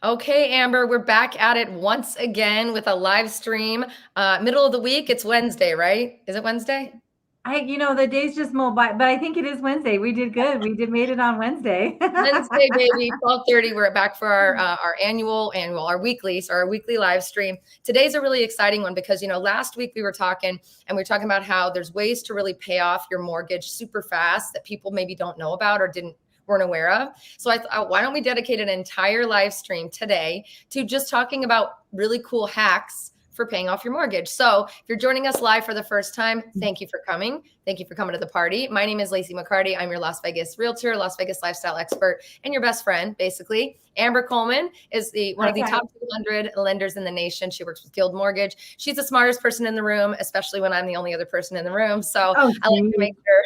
Okay, Amber, we're back at it once again with a live stream. Middle of the week, it's Wednesday, right? Is it Wednesday? The days just moved by, but I think it is Wednesday. We did good. We did made it on Wednesday. Wednesday, baby, 12:30. We're back for our our weekly live stream. Today's a really exciting one because last week we were talking about how there's ways to really pay off your mortgage super fast that people maybe don't know about or weren't aware of. So I thought, why don't we dedicate an entire live stream today to just talking about really cool hacks for paying off your mortgage. So if you're joining us live for the first time, thank you for coming. Thank you for coming to the party. My name is Lacey McCarty. I'm your Las Vegas realtor, Las Vegas lifestyle expert, and your best friend, basically. Amber Coleman is one of the top 200 lenders in the nation. She works with Guild Mortgage. She's the smartest person in the room, especially when I'm the only other person in the room. So I like to make sure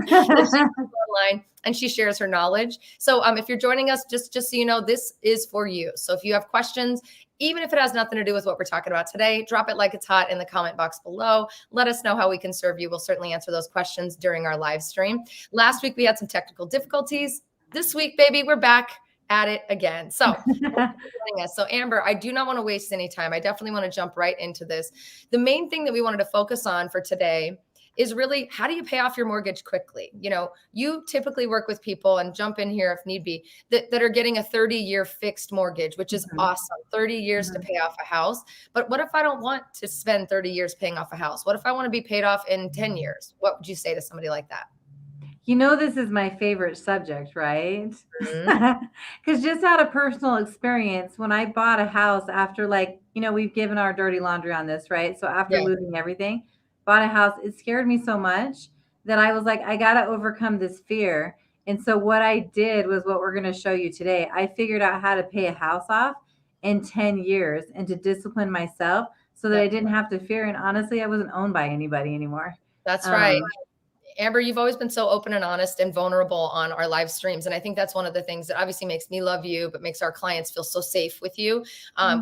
that she's online and she shares her knowledge. So if you're joining us, just so you know, this is for you. So if you have questions, even if it has nothing to do with what we're talking about today, drop it like it's hot in the comment box below. Let us know how we can serve you. We'll certainly answer those questions during our live stream. Last week, we had some technical difficulties. This week, baby, we're back at it again. So Amber, I do not want to waste any time. I definitely want to jump right into this. The main thing that we wanted to focus on for today is really, how do you pay off your mortgage quickly? You typically work with people, and jump in here if need be, that are getting a 30-year fixed mortgage, which is awesome. 30 years to pay off a house. But what if I don't want to spend 30 years paying off a house? What if I want to be paid off in 10 years? What would you say to somebody like that? This is my favorite subject, right? Because just out of personal experience, when I bought a house after we've given our dirty laundry on this, right? So after losing everything, bought a house, it scared me so much that I was like, I got to overcome this fear. And so what I did was what we're going to show you today. I figured out how to pay a house off in 10 years and to discipline myself so that I didn't have to fear. And honestly, I wasn't owned by anybody anymore. That's right. Amber, you've always been so open and honest and vulnerable on our live streams. And I think that's one of the things that obviously makes me love you, but makes our clients feel so safe with you.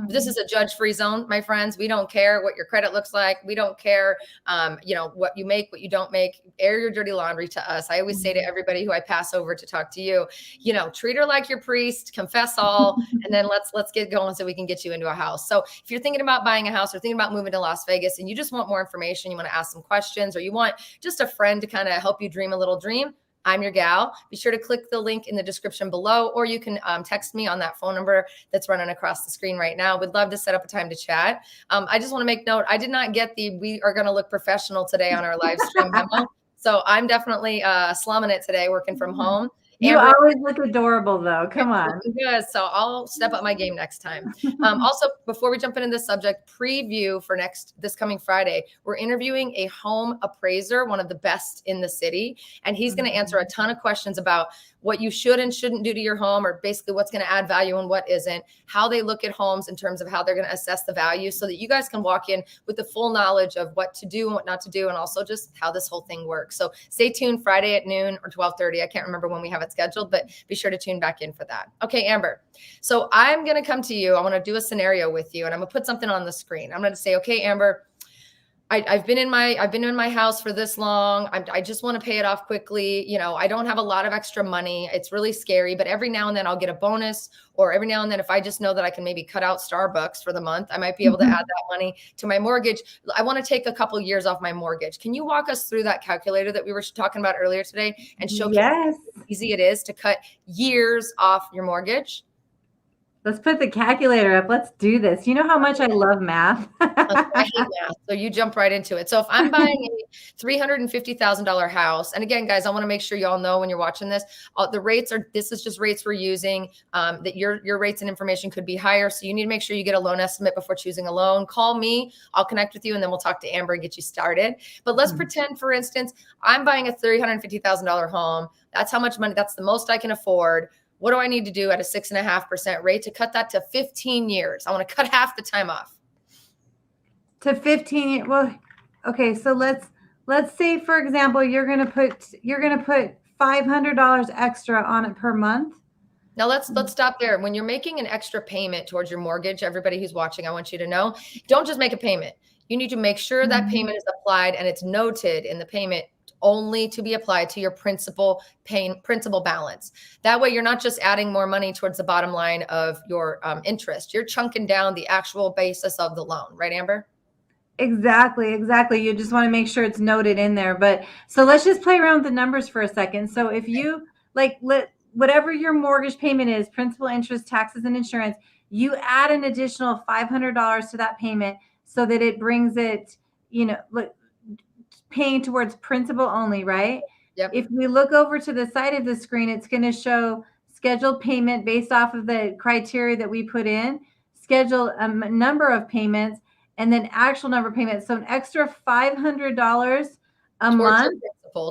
This is a judge-free zone, my friends. We don't care what your credit looks like. We don't care, what you make, what you don't make. Air your dirty laundry to us. I always say to everybody who I pass over to talk to you, treat her like your priest, confess all, and then let's get going so we can get you into a house. So if you're thinking about buying a house or thinking about moving to Las Vegas and you just want more information, you want to ask some questions, or you want just a friend to kind of help you dream a little dream, I'm your gal. Be sure to click the link in the description below, or you can text me on that phone number that's running across the screen right now. We'd love to set up a time to chat. I just want to make note, I did not get we are going to look professional today on our live stream memo. So I'm definitely slumming it today, working from home. You always look adorable, though. Come on. Good. So I'll step up my game next time. Also, before we jump into this subject, preview for this coming Friday, we're interviewing a home appraiser, one of the best in the city, and he's going to answer a ton of questions about what you should and shouldn't do to your home, or basically what's going to add value and what isn't, how they look at homes in terms of how they're going to assess the value, so that you guys can walk in with the full knowledge of what to do and what not to do, and also just how this whole thing works. So stay tuned Friday at noon or 12:30. I can't remember when we have it scheduled, but be sure to tune back in for that. Okay, Amber. So I'm going to come to you. I want to do a scenario with you, and I'm going to put something on the screen. I'm going to say, okay, Amber, I've been in my house for this long. I just want to pay it off quickly. I don't have a lot of extra money. It's really scary, but every now and then I'll get a bonus, or every now and then, if I just know that I can maybe cut out Starbucks for the month, I might be able to add that money to my mortgage. I want to take a couple years off my mortgage. Can you walk us through that calculator that we were talking about earlier today and show how easy it is to cut years off your mortgage? Let's put the calculator up. Let's do this. You know how much I love math. I hate math. So you jump right into it. So if I'm buying a $350,000 house, and again, guys, I want to make sure y'all know when you're watching this, this is just rates we're using, that your rates and information could be higher. So you need to make sure you get a loan estimate before choosing a loan. Call me, I'll connect with you, and then we'll talk to Amber and get you started. But let's pretend, for instance, I'm buying a $350,000 home. That's how much money, that's the most I can afford. What do I need to do at a 6.5% rate to cut that to 15 years? I want to cut half the time off. To 15 years. Well, okay. So let's say, for example, you're going to put $500 extra on it per month. Now let's stop there. When you're making an extra payment towards your mortgage, everybody who's watching, I want you to know, don't just make a payment. You need to make sure that payment is applied and it's noted in the payment only to be applied to your principal balance. That way, you're not just adding more money towards the bottom line of your interest. You're chunking down the actual basis of the loan, right, Amber? Exactly. You just want to make sure it's noted in there. But so let's just play around with the numbers for a second. So if you whatever your mortgage payment is, principal, interest, taxes, and insurance, you add an additional $500 to that payment so that it brings it, paying towards principal only, right? Yep. If we look over to the side of the screen, it's going to show scheduled payment based off of the criteria that we put in, schedule a number of payments, and then actual number of payments. So an extra $500 a month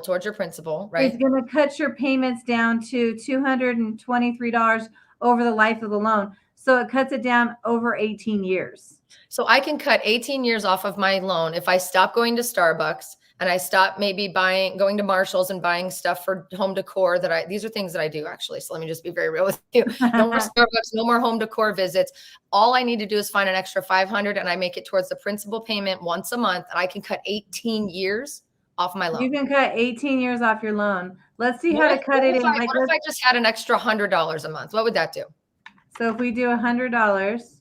towards your principal, right? Is going to cut your payments down to $223 over the life of the loan. So it cuts it down over 18 years. So I can cut 18 years off of my loan if I stop going to Starbucks and I stop maybe going to Marshall's and buying stuff for home decor these are things that I do actually. So let me just be very real with you. No more Starbucks, no more home decor visits. All I need to do is find an extra $500 and I make it towards the principal payment once a month, and I can cut 18 years off my loan. You can cut 18 years off your loan. Let's see how to cut it in. What if I just had an extra $100 a month? What would that do? So if we do $100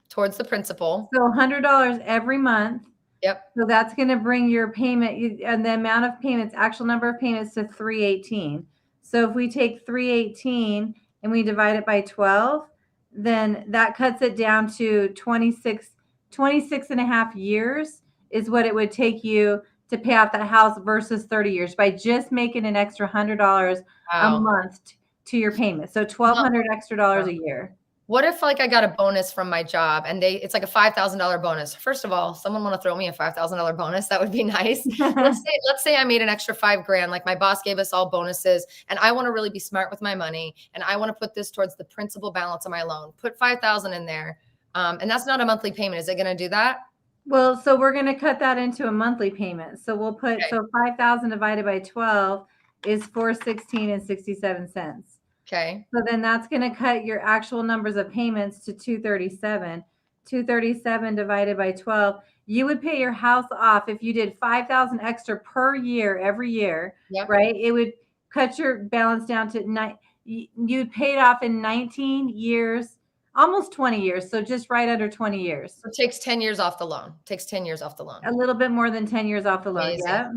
towards the principal. So $100 every month. Yep. So that's going to bring your payment and the amount of payments, actual number of payments, to 318. So if we take 318 and we divide it by 12, then that cuts it down to 26 and a half years is what it would take you to pay off that house versus 30 years by just making an extra $100 a month to your payment. So $1,200 extra dollars a year. What if I got a bonus from my job and it's like a $5,000 bonus? First of all, someone want to throw me a $5,000 bonus? That would be nice. Let's say I made an extra $5,000. Like my boss gave us all bonuses, and I want to really be smart with my money, and I want to put this towards the principal balance of my loan. Put $5,000 in there, and that's not a monthly payment. Is it going to do that? Well, so we're going to cut that into a monthly payment. So we'll put so 5,000 divided by 12 is $416.67. Okay. So then that's going to cut your actual numbers of payments to 237. 237 divided by 12. You would pay your house off if you did 5,000 extra per year every year, right? It would cut your balance down to you'd pay it off in 19 years, almost 20 years. So just right under 20 years. So it takes 10 years off the loan. A little bit more than 10 years off the loan. Amazing. Yeah.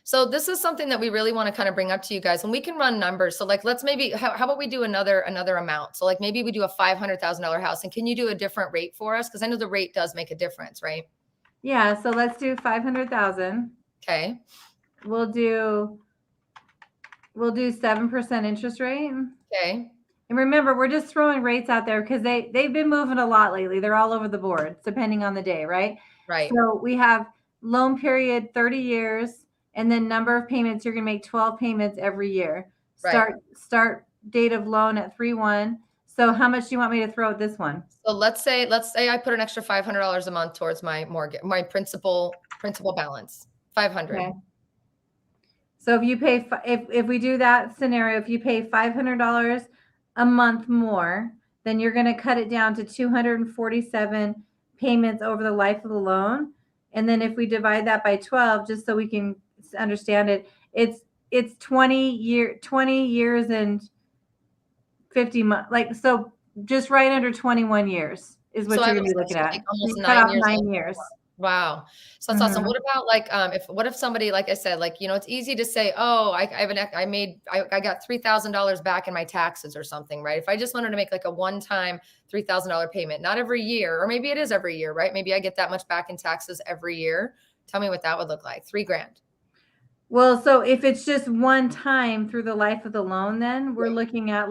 So this is something that we really want to kind of bring up to you guys, and we can run numbers. So like, let's maybe, how about we do another amount? So like maybe we do a $500,000 house, and can you do a different rate for us? Because I know the rate does make a difference, right? Yeah. So let's do 500,000. Okay. We'll do 7% interest rate. Okay. And remember, we're just throwing rates out there because they've been moving a lot lately. They're all over the board, depending on the day, right? Right. So we have loan period 30 years. And then number of payments, you're going to make 12 payments every year. Start date of loan at 3/1. So how much do you want me to throw at this one? So let's say I put an extra $500 a month towards my mortgage, my principal balance, 500. Okay. So if you pay, if we do that scenario, if you pay $500 a month more, then you're going to cut it down to 247 payments over the life of the loan. And then if we divide that by 12, just so we can understand it, it's 20 years and 50 months. Like, so just right under 21 years is what you're going to be looking at. Almost you cut off 9 years. Wow. So that's awesome. What about like, what if somebody, like I said, like, it's easy to say, oh, I got $3,000 back in my taxes or something, right? If I just wanted to make like a one-time $3,000 payment, not every year, or maybe it is every year, right? Maybe I get that much back in taxes every year. Tell me what that would look like. $3,000. Well, so if it's just one time through the life of the loan, then we're looking at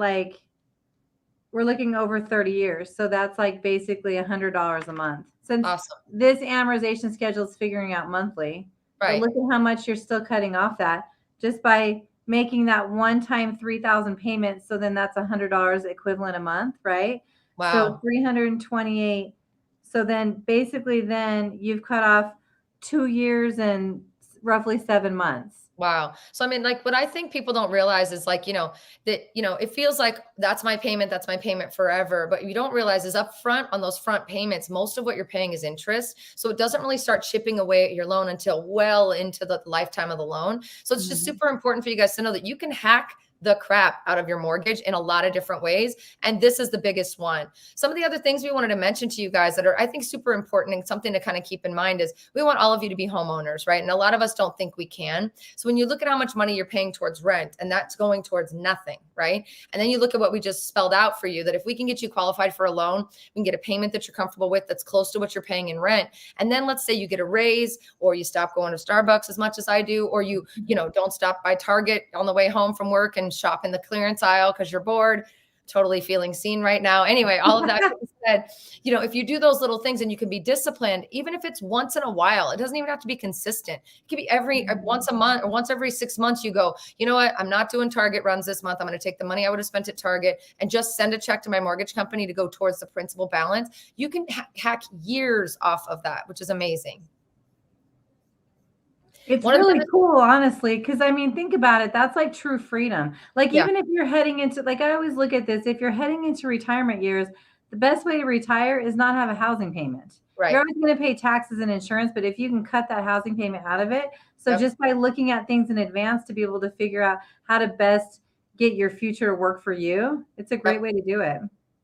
over 30 years. So that's like basically $100 a month. Since this amortization schedule is figuring out monthly, right? Look at how much you're still cutting off that just by making that one-time 3,000 payments. So then that's $100 equivalent a month, right? Wow. So 328. So then basically, then you've cut off 2 years and roughly 7 months. Wow. So, I mean, like, what I think people don't realize is like, that, it feels like that's my payment forever. But you don't realize is up front on those front payments, most of what you're paying is interest. So it doesn't really start chipping away at your loan until well into the lifetime of the loan. So it's just Mhm. super important for you guys to know that you can hack the crap out of your mortgage in a lot of different ways. And this is the biggest one. Some of the other things we wanted to mention to you guys that are, I think, super important and something to kind of keep in mind is we want all of you to be homeowners, right? And a lot of us don't think we can. So when you look at how much money you're paying towards rent and that's going towards nothing, right? And then you look at what we just spelled out for you, that if we can get you qualified for a loan, we can get a payment that you're comfortable with that's close to what you're paying in rent. And then let's say you get a raise or you stop going to Starbucks as much as I do, or you don't stop by Target on the way home from work and shop in the clearance aisle because you're bored. Totally feeling seen right now. Anyway, all of that being said, if you do those little things and you can be disciplined, even if it's once in a while, it doesn't even have to be consistent. It could be every once a month or once every 6 months. You go, you know what? I'm not doing Target runs this month. I'm going to take the money I would have spent at Target and just send a check to my mortgage company to go towards the principal balance. You can hack years off of that, which is amazing. It's One of really the cool, honestly, because I mean, think about it. That's like true freedom. Like, yeah, even if you're heading into, like, I always look at this, if you're heading into retirement years, the best way to retire is not have a housing payment. You're right. always going to pay taxes and insurance, but if you can cut that housing payment out of it, so Yep. just by looking at things in advance to be able to figure out how to best get your future to work for you, it's a great Yep. way to do it.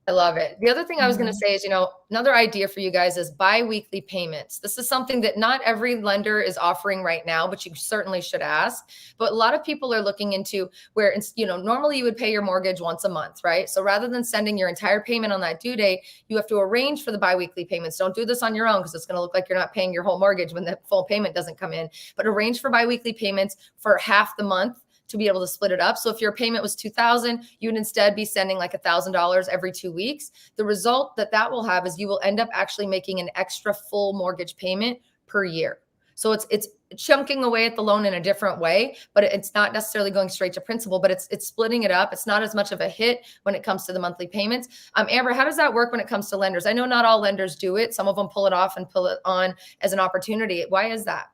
I love it. The other thing I was going to Mhm. say is, another idea for you guys is bi-weekly payments. This is something that not every lender is offering right now, but you certainly should ask. But a lot of people are looking into where it's, normally you would pay your mortgage once a month, right? So rather than sending your entire payment on that due date, you have to arrange for the bi-weekly payments. Don't do this on your own because it's going to look like you're not paying your whole mortgage when the full payment doesn't come in. But arrange for bi-weekly payments for half the month to be able to split it up. So if your payment was 2,000, you would instead be sending like $1,000 every 2 weeks. The result that will have is you will end up actually making an extra full mortgage payment per year. So it's chunking away at the loan in a different way, but it's not necessarily going straight to principal, but it's splitting it up. It's not as much of a hit when it comes to the monthly payments. Amber, how does that work when it comes to lenders? I know not all lenders do it. Some of them pull it off and pull it on as an opportunity. Why is that?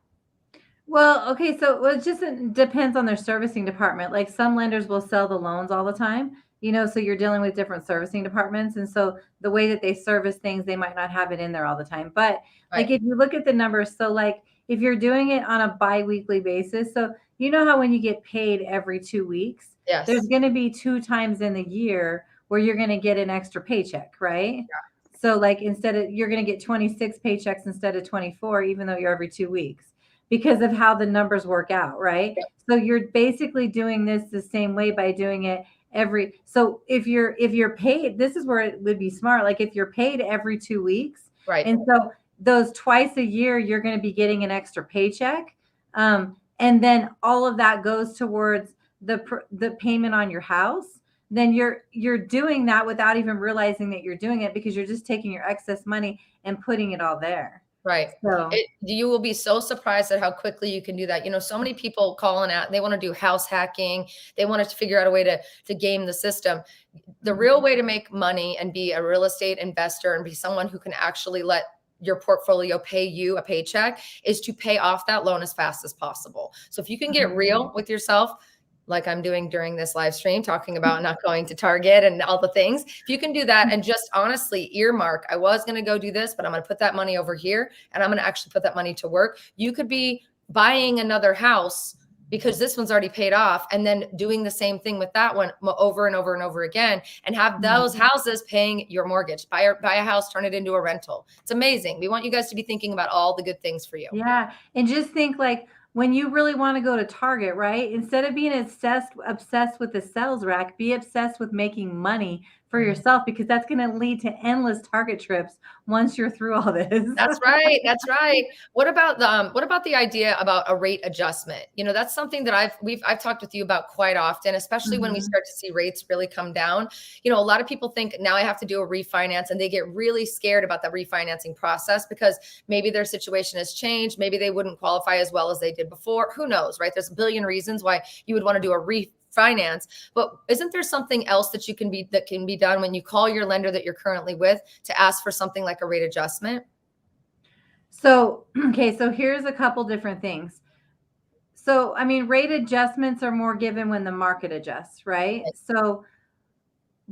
Well, okay, so it just depends on their servicing department. Like, some lenders will sell the loans all the time, so you're dealing with different servicing departments. And so the way that they service things, they might not have it in there all the time. But like, Right. if you look at the numbers, so like if you're doing it on a bi-weekly basis, so you know how when you get paid every 2 weeks, there's Yes. going to be 2 times in the year where you're going to get an extra paycheck, right? So like, instead of, you're going to get 26 paychecks instead of 24, even though you're every 2 weeks, because of how the numbers work out, right? Yep. So you're basically doing this the same way by doing it every, so if you're paid, this is where it would be smart. Like, if you're paid every 2 weeks, Right. and so those twice a year you're going to be getting an extra paycheck, and then all of that goes towards the payment on your house, then you're doing that without even realizing that you're doing it, because you're just taking your excess money and putting it all there. Right. So You will be so surprised at how quickly you can do that. So many people calling out, they want to do house hacking. They want to figure out a way to game the system. The real way to make money and be a real estate investor and be someone who can actually let your portfolio pay you a paycheck is to pay off that loan as fast as possible. So if you can get real with yourself, like I'm doing during this live stream, talking about not going to Target and all the things. If you can do that and just honestly earmark, I was going to go do this, but I'm going to put that money over here and I'm going to actually put that money to work. You could be buying another house because this one's already paid off, and then doing the same thing with that one over and over and over again, and have those houses paying your mortgage. Buy a house, turn it into a rental. It's amazing. We want you guys to be thinking about all the good things for you. yeah, and just think, like, when you really want to go to Target, right? Instead of being obsessed with the sales rack, be obsessed with making money for yourself, because that's going to lead to endless Target trips once you're through all this. That's right. That's right. What about the idea about a rate adjustment? That's something that I've talked with you about quite often, especially when we Mhm. start to see rates really come down. A lot of people think now I have to do a refinance, and they get really scared about the refinancing process because maybe their situation has changed. Maybe they wouldn't qualify as well as they did before. Who knows, right? There's a billion reasons why you would want to do a refinance. But isn't there something else that can be done when you call your lender that you're currently with to ask for something like a rate adjustment? So, okay, so here's a couple different things. So, I mean, rate adjustments are more given when the market adjusts, right? So,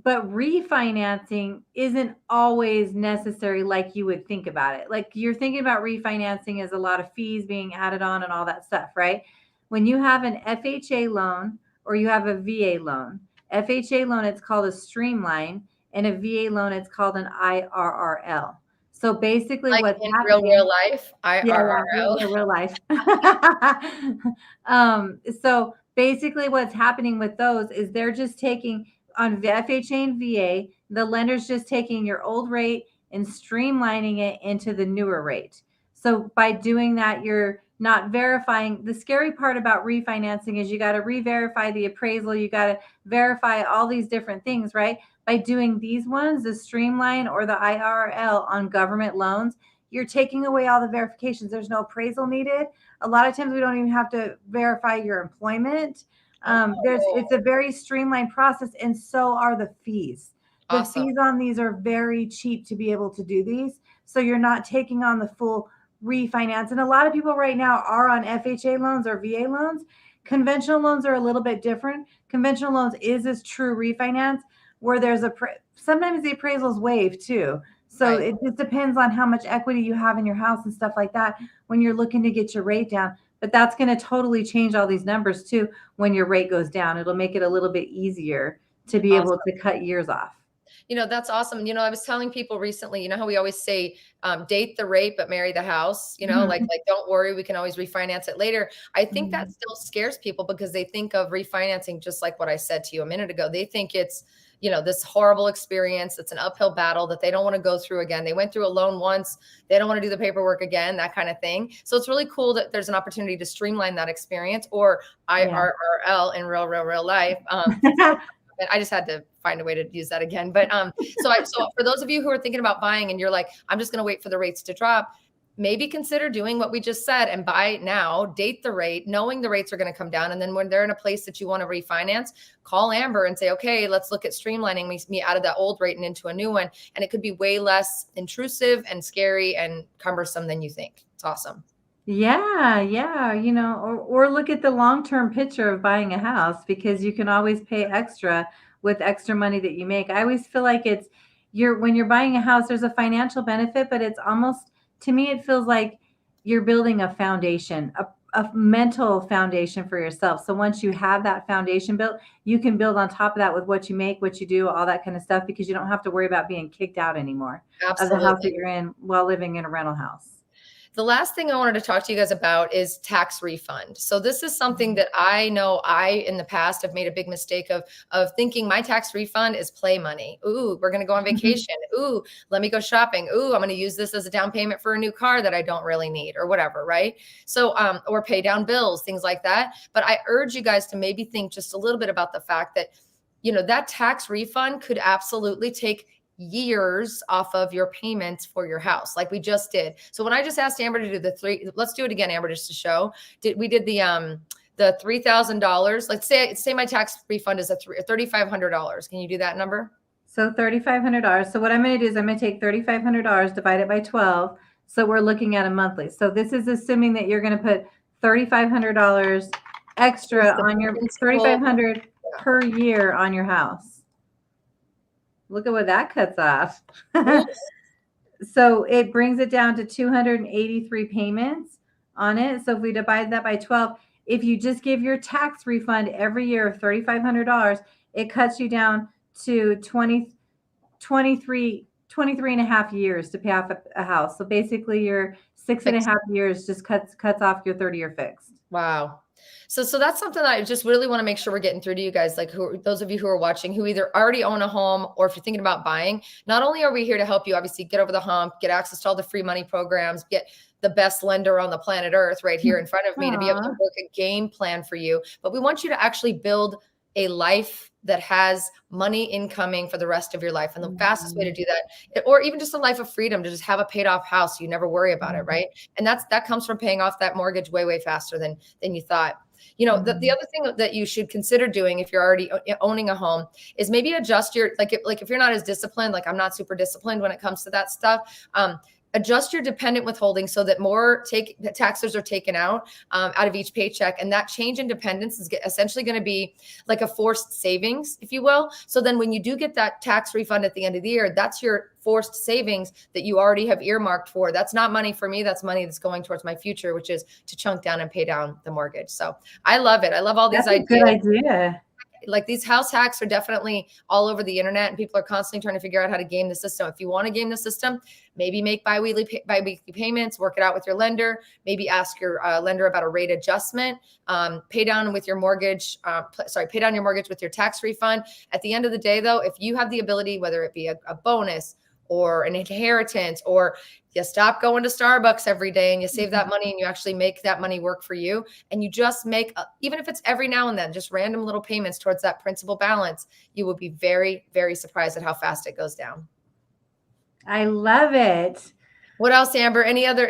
but refinancing isn't always necessary like you would think about it. Like you're thinking about refinancing as a lot of fees being added on and all that stuff, right? When you have an FHA loan or you have a VA loan, FHA loan, it's called a streamline, and a VA loan, it's called an IRRL. So basically, Like what's in real happening, life, yeah, yeah, IRRL. real life. So basically what's happening with those is they're just taking on FHA and VA, the lender's just taking your old rate and streamlining it into the newer rate. So by doing that, you're not verifying. The scary part about refinancing is you got to re-verify the appraisal. You got to verify all these different things, right? By doing these ones, the streamline or the IRL on government loans, you're taking away all the verifications. There's no appraisal needed. A lot of times we don't even have to verify your employment. It's a very streamlined process, and so are the fees. The Awesome. fees on these are very cheap to be able to do these. So you're not taking on the full refinance. And a lot of people right now are on FHA loans or VA loans. Conventional loans are a little bit different. Conventional loans is a true refinance where there's sometimes the appraisal is waived too. So Right. it just depends on how much equity you have in your house and stuff like that when you're looking to get your rate down. But that's going to totally change all these numbers too when your rate goes down. It'll make it a little bit easier to be able Awesome. to cut years off. That's awesome. I was telling people recently, how we always say, date the rate, but marry the house, like, don't worry, we can always refinance it later. I think that still scares people because they think of refinancing just like what I said to you a minute ago. They think it's, this horrible experience. It's an uphill battle that they don't want to go through again. They went through a loan once. They don't want to do the paperwork again, that kind of thing. So it's really cool that there's an opportunity to streamline that experience, or IRRL in real life. I just had to find a way to use that again. But so for those of you who are thinking about buying and you're like, I'm just going to wait for the rates to drop, maybe consider doing what we just said and buy now, date the rate, knowing the rates are going to come down. And then when they're in a place that you want to refinance, call Amber and say, okay, let's look at streamlining me out of that old rate and into a new one. And it could be way less intrusive and scary and cumbersome than you think. It's awesome. Yeah, yeah, or look at the long-term picture of buying a house because you can always pay extra with extra money that you make. I always feel like when you're buying a house, there's a financial benefit, but it's almost, to me, it feels like you're building a foundation, a mental foundation for yourself. So once you have that foundation built, you can build on top of that with what you make, what you do, all that kind of stuff, because you don't have to worry about being kicked out anymore of the house that Absolutely. you're in while living in a rental house. The last thing I wanted to talk to you guys about is tax refund. So this is something that I know in the past have made a big mistake of thinking my tax refund is play money. Ooh, we're going to go on vacation. Ooh, let me go shopping. Ooh, I'm going to use this as a down payment for a new car that I don't really need or whatever, right? So, or pay down bills, things like that. But I urge you guys to maybe think just a little bit about the fact that, that tax refund could absolutely take years off of your payments for your house, like we just did. So when I just asked Amber to do let's do it again, Amber, just to show. We did the $3,000. Let's say my tax refund is $3,500. Can you do that number? So $3,500. So what I'm going to do is I'm going to take $3,500, divide it by 12. So we're looking at a monthly. So this is assuming that you're going to put $3,500 extra on your $3,500 per year on your house. Look at what that cuts off. So it brings it down to 283 payments on it. So if we divide that by 12, if you just give your tax refund every year of $3,500, it cuts you down to 23 and a half years to pay off a house. So basically your 6.5 years just cuts off your 30-year fixed. Wow. So that's something that I just really want to make sure we're getting through to you guys, like those of you who are watching, who either already own a home or if you're thinking about buying. Not only are we here to help you obviously get over the hump, get access to all the free money programs, get the best lender on the planet Earth right here in front of me to be able to work a game plan for you, but we want you to actually build a life that has money incoming for the rest of your life. And the fastest way to do that, or even just a life of freedom, to just have a paid off house. So you never worry about it. Right. And that comes from paying off that mortgage way, way faster than you thought. The other thing that you should consider doing if you're already owning a home is maybe adjust your, if you're not as disciplined, like I'm not super disciplined when it comes to that stuff. adjust your dependent withholding so that more taxes are taken out of each paycheck. And that change in dependence is essentially going to be like a forced savings, if you will. So then when you do get that tax refund at the end of the year, that's your forced savings that you already have earmarked for. That's not money for me. That's money that's going towards my future, which is to chunk down and pay down the mortgage. So I love it. I love all these ideas. That's a good idea. Like these house hacks are definitely all over the internet, and people are constantly trying to figure out how to game the system. If you want to game the system, maybe make biweekly payments, work it out with your lender, maybe ask your lender about a rate adjustment, pay down with your mortgage, pay down your mortgage with your tax refund. At the end of the day though, if you have the ability, whether it be a bonus or an inheritance, or you stop going to Starbucks every day and you save that money and you actually make that money work for you, and you just make, even if it's every now and then, just random little payments towards that principal balance, you will be very, very surprised at how fast it goes down. I love it. What else, Amber? Any other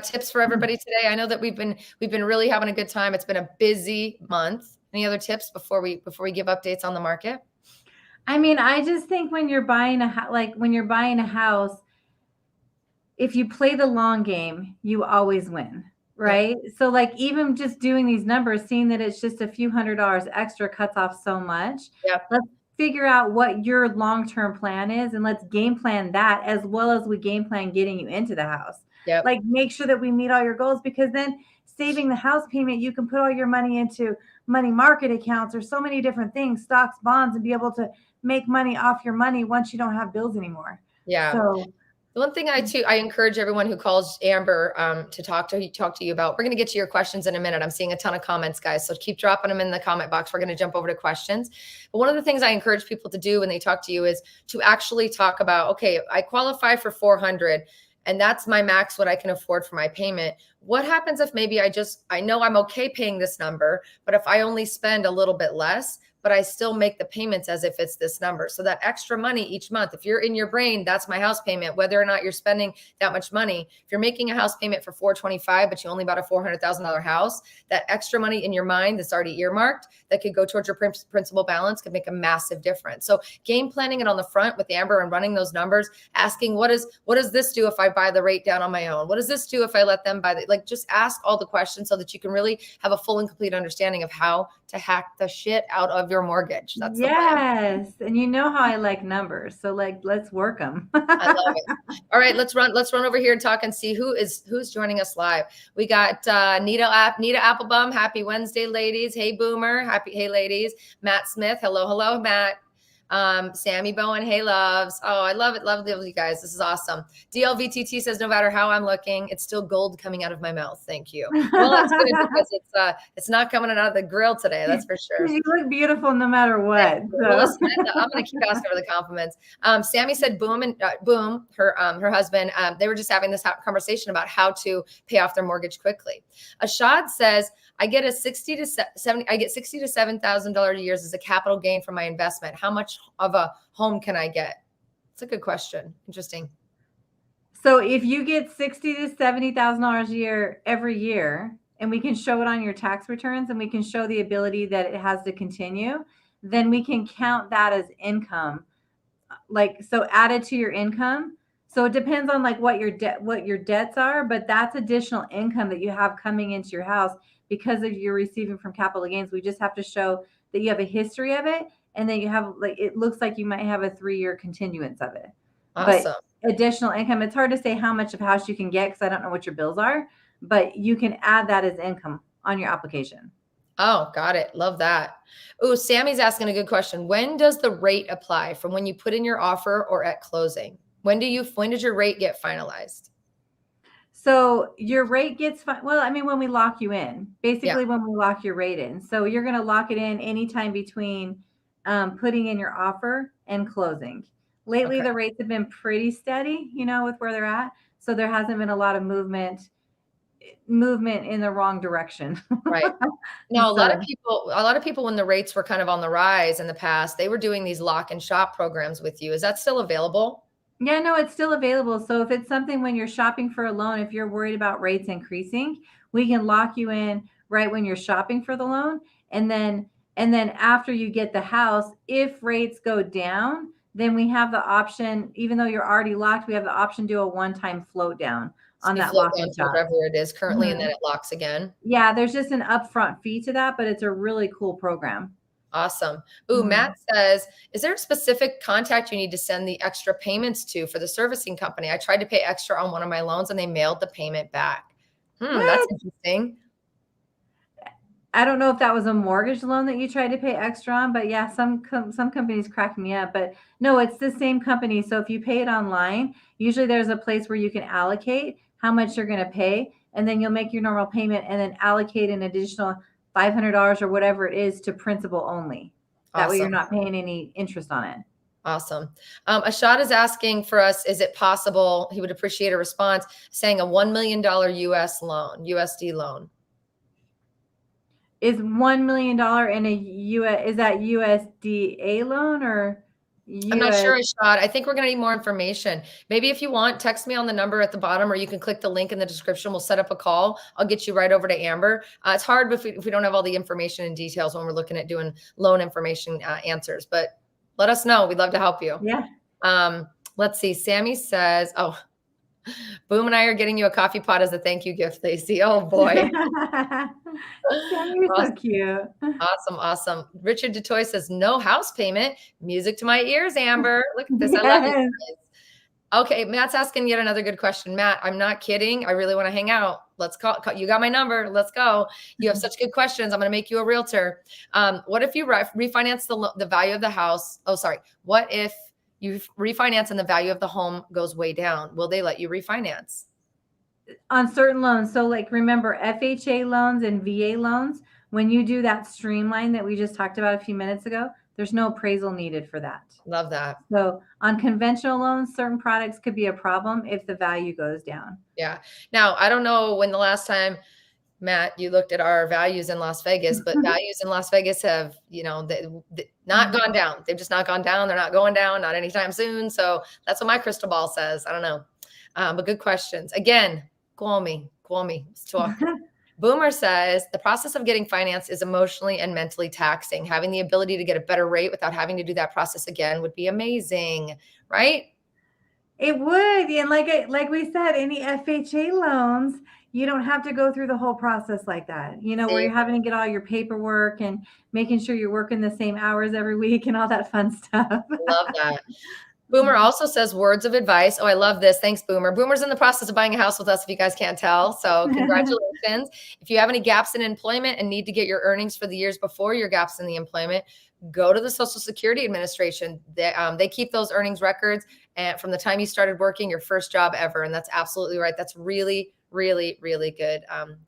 tips for everybody today? I know that we've been really having a good time. It's been a busy month. Any other tips before we give updates on the market? I mean, I just think when you're buying a house, if you play the long game, you always win, right? Yep. So like even just doing these numbers, seeing that it's just a few $100s extra cuts off so much. Yep. Let's figure out what your long-term plan is, and let's game plan that as well as we game plan getting you into the house. Yep. Like make sure that we meet all your goals, because then saving the house payment, you can put all your money into money market accounts or so many different things, stocks, bonds, and be able to make money off your money once you don't have bills anymore. Yeah. So the one thing I encourage everyone who calls Amber to talk to you about, we're going to get to your questions in a minute. I'm seeing a ton of comments, guys, so keep dropping them in the comment box. We're going to jump over to questions. But one of the things I encourage people to do when they talk to you is to actually talk about, okay, I qualify for 400 and that's my max, what I can afford for my payment. What happens if maybe I know I'm okay paying this number, but if I only spend a little bit less, but I still make the payments as if it's this number. So that extra money each month, if you're in your brain, that's my house payment, whether or not you're spending that much money. If you're making a house payment for $425, but you only bought a $400,000 house, that extra money in your mind that's already earmarked that could go towards your principal balance could make a massive difference. So game planning it on the front with Amber and running those numbers, asking what does this do if I buy the rate down on my own? What does this do if I let them buy just ask all the questions so that you can really have a full and complete understanding of how to hack the shit out of your mortgage. That's the plan. And you know how I like numbers, so let's work them. I love it. All right, let's run over here and talk and see who's joining us live. We got Nita Applebaum. Happy Wednesday, ladies. Hey Boomer. Hey ladies. Matt Smith. Hello Matt. Sammy Bowen, hey loves. Oh, I love it. Love you guys. This is awesome. DLVTT says, no matter how I'm looking, it's still gold coming out of my mouth. Thank you. Well, that's good because it's not coming out of the grill today. That's for sure. You look beautiful no matter what. So. Well, listen, I'm going to keep asking for the compliments. Sammy said Boom, her husband, they were just having this conversation about how to pay off their mortgage quickly. Ashad says, I get $60,000 to $7,000 a year as a capital gain from my investment. How much of a home can I get? It's a good question. Interesting. So if you get $60,000 to $70,000 a year every year, and we can show it on your tax returns, and we can show the ability that it has to continue, then we can count that as income. So added to your income. So it depends on what your debts are, but that's additional income that you have coming into your house because of you're receiving from capital gains. We just have to show that you have a history of it, and then you have it looks like you might have a 3-year continuance of it. Awesome. But additional income, it's hard to say how much of a house you can get because I don't know what your bills are, but you can add that as income on your application. Oh, got it. Love that. Oh, Sammy's asking a good question. When does the rate apply? From when you put in your offer or at closing? When does your rate get finalized? So your rate gets when we lock you in, basically when we lock your rate in. So you're going to lock it in anytime between putting in your offer and closing. Lately, The rates have been pretty steady, with where they're at. So there hasn't been a lot of movement in the wrong direction. Right. Now, a lot of people, when the rates were kind of on the rise in the past, they were doing these lock and shop programs with you. Is that still available? Yeah, no, it's still available. So if it's something when you're shopping for a loan, if you're worried about rates increasing, we can lock you in right when you're shopping for the loan. And then after you get the house, if rates go down, then we have the option, even though you're already locked, we have the option to do a one-time float down So on you that float lock down and to shop. whatever it is currently, and then Mhm. it locks again. Yeah, there's just an upfront fee to that, but it's a really cool program. Awesome. Ooh, Matt Mhm. says, is there a specific contact you need to send the extra payments to for the servicing company? I tried to pay extra on one of my loans and they mailed the payment back. That's What? interesting. I don't know if that was a mortgage loan that you tried to pay extra on, but yeah, some companies crack me up. But no, it's the same company. So if you pay it online, usually there's a place where you can allocate how much you're going to pay, and then you'll make your normal payment and then allocate an additional $500 or whatever it is to principal only. That way you're Awesome. not paying any interest on it. Awesome. Ashad is asking for us, is it possible, he would appreciate a response, saying a $1 million USD loan. Is $1 million in a US, is that USDA loan or I'm not US? sure, Ashad. I think we're going to need more information. Maybe if you want, text me on the number at the bottom, or you can click the link in the description. We'll set up a call. I'll get you right over to Amber. It's hard if we don't have all the information and details when we're looking at doing loan information answers, but let us know. We'd love to help you. Yeah. Let's see. Sammy says, oh, Boom and I are getting you a coffee pot as a thank you gift, Lacey. Oh boy. Sammy, you're so Awesome. cute. Awesome. Awesome. Richard DeToy says, no house payment. Music to my ears, Amber. Look at this. I love you Yes. guys. Okay. Matt's asking yet another good question. Matt, I'm not kidding. I really want to hang out. Let's call. You got my number. Let's go. You have such good questions. I'm going to make you a realtor. What if you refinance the value of the house? Oh, sorry. What if you refinance and the value of the home goes way down? Will they let you refinance? On certain loans. So like remember FHA loans and VA loans, when you do that streamline that we just talked about a few minutes ago, there's no appraisal needed for that. Love that. So on conventional loans, certain products could be a problem if the value goes down. Yeah. Now, I don't know when the last time, Matt, you looked at our values in Las Vegas, but values in Las Vegas have, not gone down. They've just not gone down. They're not going down, not anytime soon. So that's what my crystal ball says. I don't know. But good questions. Again, call me. Let's talk. Boomer says the process of getting financed is emotionally and mentally taxing. Having the ability to get a better rate without having to do that process again would be amazing, right? It would. And like we said, any FHA loans, you don't have to go through the whole process like that, where See, you're having to get all your paperwork and making sure you're working the same hours every week and all that fun stuff. love that. Boomer also says words of advice. Oh, I love this. Thanks, Boomer. Boomer's in the process of buying a house with us, if you guys can't tell. So congratulations. If you have any gaps in employment and need to get your earnings for the years before your gaps in the employment, go to the Social Security Administration. They keep those earnings records and from the time you started working, your first job ever. And that's absolutely right. That's really, really, really good.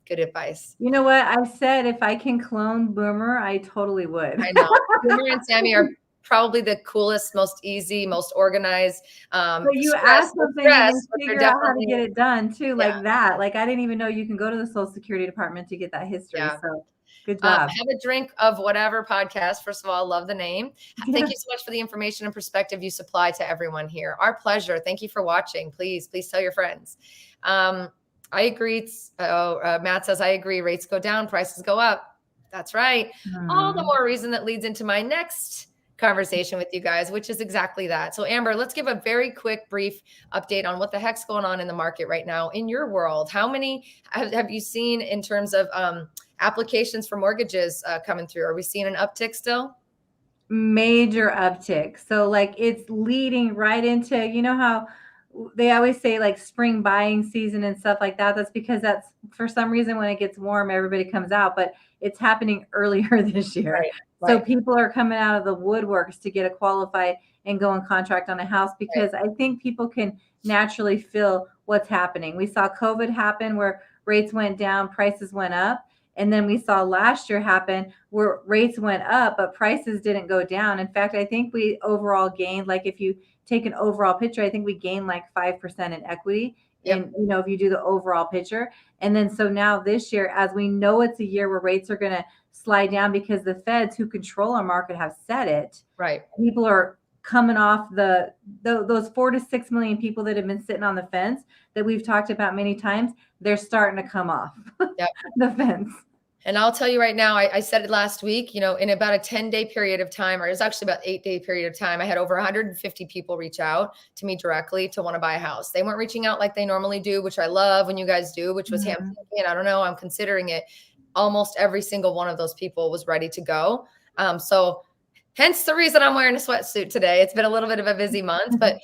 Good advice. You know what? I said if I can clone Boomer, I totally would. I know. Boomer and Sammy are probably the coolest, most easy, most organized. But you ask something and they figure out how to get it done too, like that. Like I didn't even know you can go to the Social Security Department to get that history. Yeah. So good job. Have a drink of whatever podcast. First of all, love the name. Thank you so much for the information and perspective you supply to everyone here. Our pleasure. Thank you for watching. Please tell your friends. I agree. Matt says, I agree. Rates go down, prices go up. That's right. All the more reason that leads into my next conversation with you guys, which is exactly that. So Amber, let's give a very quick, brief update on what the heck's going on in the market right now in your world. How many have you seen in terms of applications for mortgages coming through? Are we seeing an uptick still? Major uptick. So like it's leading right into, how they always say like spring buying season and stuff like that. That's because that's for some reason when it gets warm, everybody comes out, but it's happening earlier this year. Right. So people are coming out of the woodworks to get a qualified and go and contract on a house because I think people can naturally feel what's happening. We saw COVID happen where rates went down, prices went up. And then we saw last year happen where rates went up, but prices didn't go down. In fact, I think we overall gained, like if you take an overall picture, I think we gained like 5% in equity. Yep. And, if you do the overall picture. And then so now this year, as we know it's a year where rates are going to slide down because the feds who control our market have said it. Right. People are coming off those 4 to 6 million people that have been sitting on the fence that we've talked about many times. They're starting to come off the fence. And I'll tell you right now, I said it last week, you know, in about a 10-day period of time, or it was actually about 8-day period of time, I had over 150 people reach out to me directly to want to buy a house. They weren't reaching out like they normally do, which I love when you guys do, which was, hey, I'm thinking, I don't know, I'm considering it. Almost every single one of those people was ready to go. So hence the reason I'm wearing a sweatsuit today. It's been a little bit of a busy month, but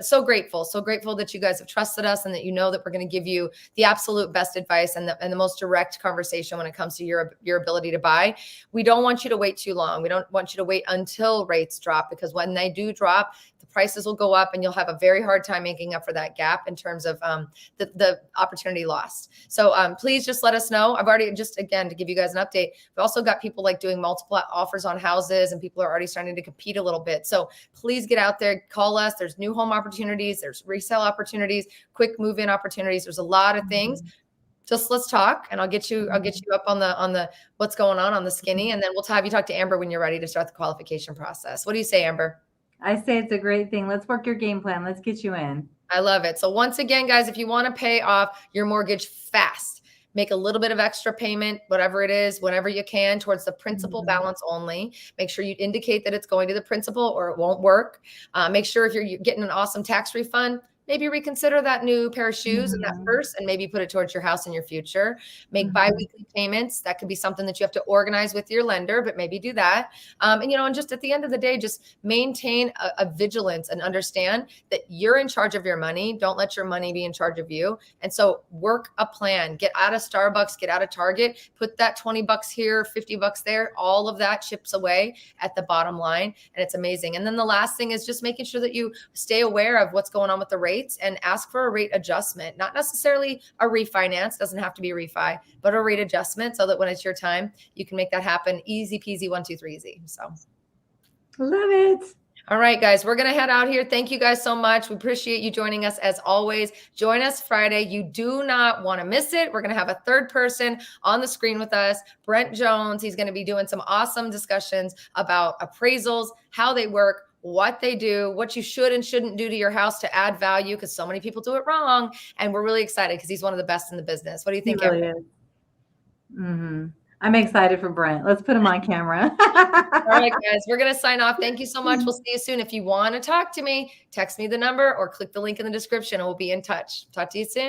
so grateful that you guys have trusted us and that you know that we're going to give you the absolute best advice and the most direct conversation when it comes to your ability to buy. We don't want you to wait too long. We don't want you to wait until rates drop, because when they do drop, the prices will go up and you'll have a very hard time making up for that gap in terms of the opportunity lost. So please just let us know. I've already, just again, to give you guys an update, we've also got people like doing multiple offers on houses, and people are already starting to compete a little bit. So please get out there, call us. There's new home opportunities, there's resale opportunities, quick move-in opportunities. There's a lot of things. Just let's talk, and I'll get you up on the what's going on the skinny, and then we'll have you talk to Amber when you're ready to start the qualification process. What do you say, Amber? I say it's a great thing. Let's work your game plan. Let's get you in. I love it. So once again, guys, if you want to pay off your mortgage fast, make a little bit of extra payment, whatever it is, whenever you can, towards the principal balance only. Make sure you indicate that it's going to the principal or it won't work. Make sure if you're getting an awesome tax refund, maybe reconsider that new pair of shoes and that purse, and maybe put it towards your house in your future. Make biweekly payments. That could be something that you have to organize with your lender, but maybe do that. And, you know, and just at the end of the day, just maintain a vigilance and understand that you're in charge of your money. Don't let your money be in charge of you. And so work a plan. Get out of Starbucks, get out of Target, put that $20 here, $50 there. All of that chips away at the bottom line. And it's amazing. And then the last thing is just making sure that you stay aware of what's going on with the rate, and ask for a rate adjustment, not necessarily a refinance, doesn't have to be a refi, but a rate adjustment, so that when it's your time, you can make that happen. Easy peasy, 1, 2, 3, easy. So love it. All right, guys, we're going to head out here. Thank you guys so much. We appreciate you joining us as always. Join us Friday. You do not want to miss it. We're going to have a third person on the screen with us, Brent Jones. He's going to be doing some awesome discussions about appraisals, how they work, what they do, what you should and shouldn't do to your house to add value, because so many people do it wrong. And we're really excited because he's one of the best in the business. What do you think? He really is. I'm excited for Brent. Let's put him on camera. All right, guys, we're going to sign off. Thank you so much. We'll see you soon. If you want to talk to me, text me the number or click the link in the description and we'll be in touch. Talk to you soon.